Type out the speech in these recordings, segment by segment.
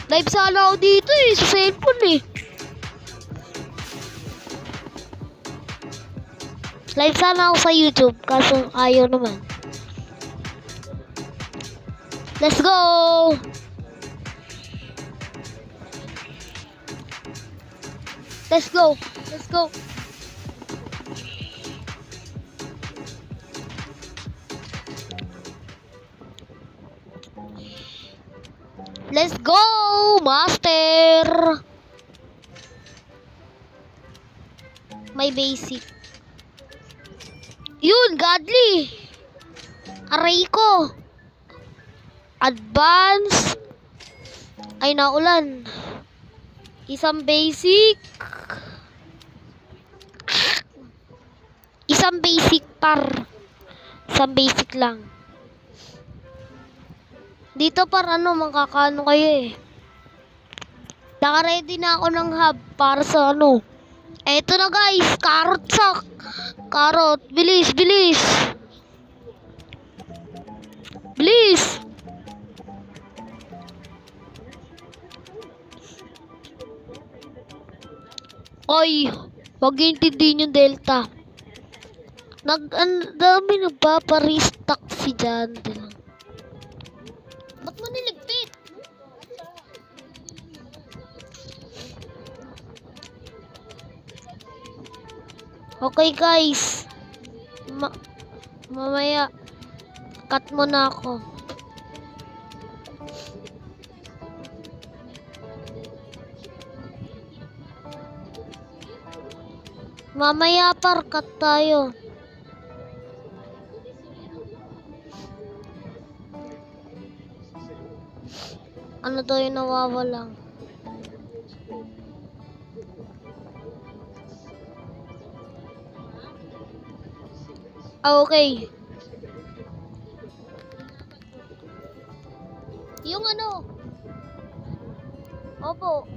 Live sana ako dito eh, sa cellphone eh. Live sana ako sa YouTube, kaso ayaw naman. Let's go! Let's go! Let's go! Let's go, master! May basic. Yun, godly! Aray ko! Advance! Ay, naulan. Isang basic. Isang basic par. Isang basic lang. Dito par ano, makakaano kayo eh. Naka-ready na ako ng hub para sa ano. Eto na guys, carrot sack. Carrot, bilis, bilis. Bilis. Ay, wag intindihin yung delta. Dami nagpapa-restock si Jandel. Ba't mo niligpit? Okay guys. Mamaya cut mo na ako. Mamaya par cut tayo. Ano daw yung nawawalang? Okay. Yung ano? Opo.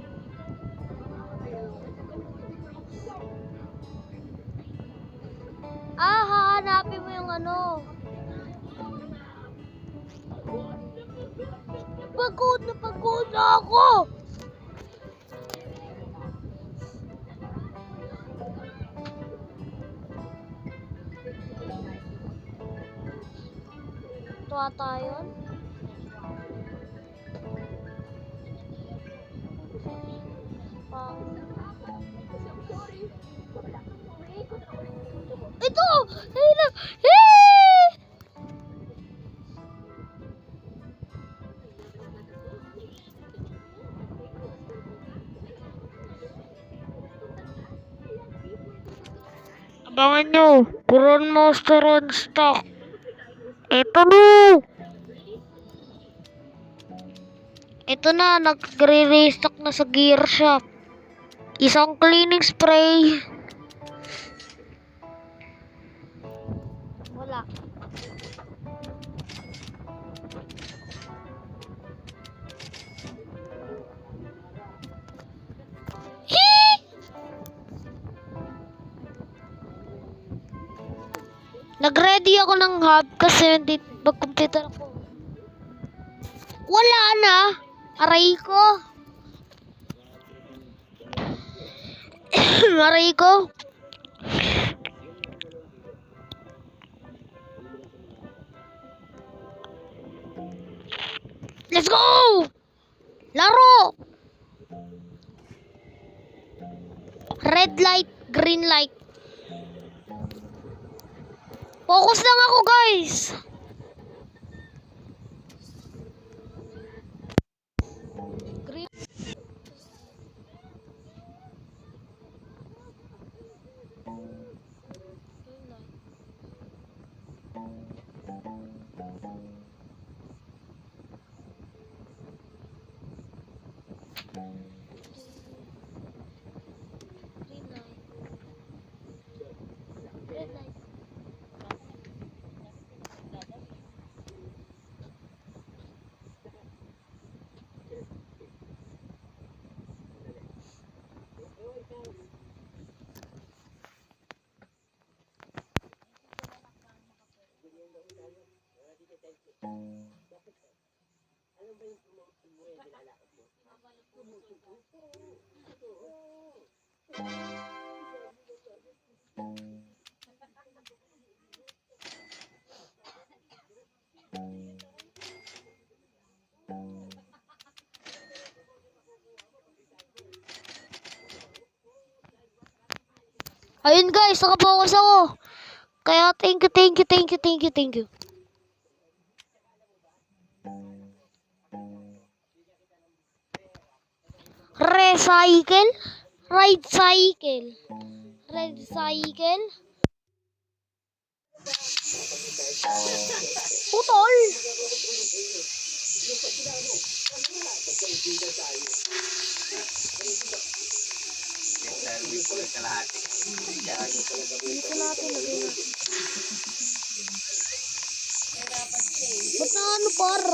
Hahanapin mo yung ano. Pagod na ako. Ito ata yun. Ito! Ay na! Abangan nyo! Puron Monster on stock! Ito na! Ito na, nagre-restock na sa gear shop. Isang cleaning spray. Wala. Nag-ready ako ng hub kasi hindi mag-computer ako. Wala na. Aray ko. Aray ko. Let's go! Laro! Red light, green light. Focus lang ako, guys. Green. Red light. Ano ba yung promotion mo yung nilalakad mo? Ayun guys, nakapokus ako. Kaya thank you. Recycle? Ride cycle. Putol! Dito natin, lagay natin. Ba't na ano par?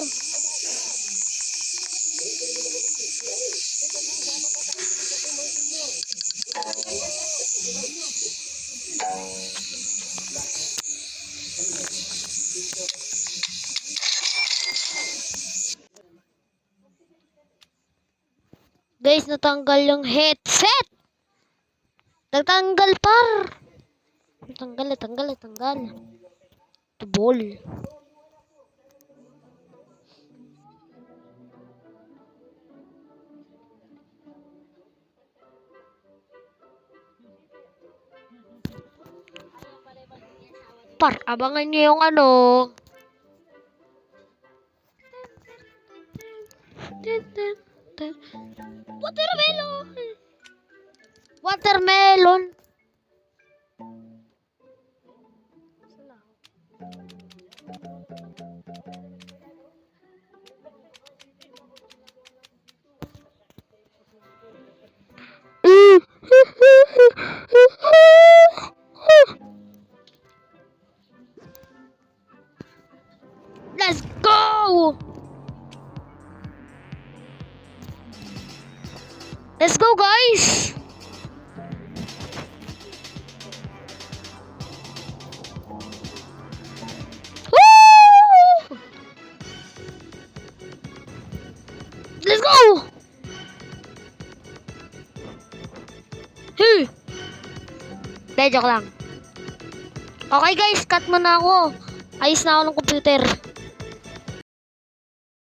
Guys, natanggal yung headset. Natanggal par. Natanggal. Tubol. Par, abangan nyo yung ano. Watermelon. Let's go! Let's go, guys! Woo! Let's go! Hey! Joke lang. Okay guys, cut muna ako. Ayos na ako ng computer.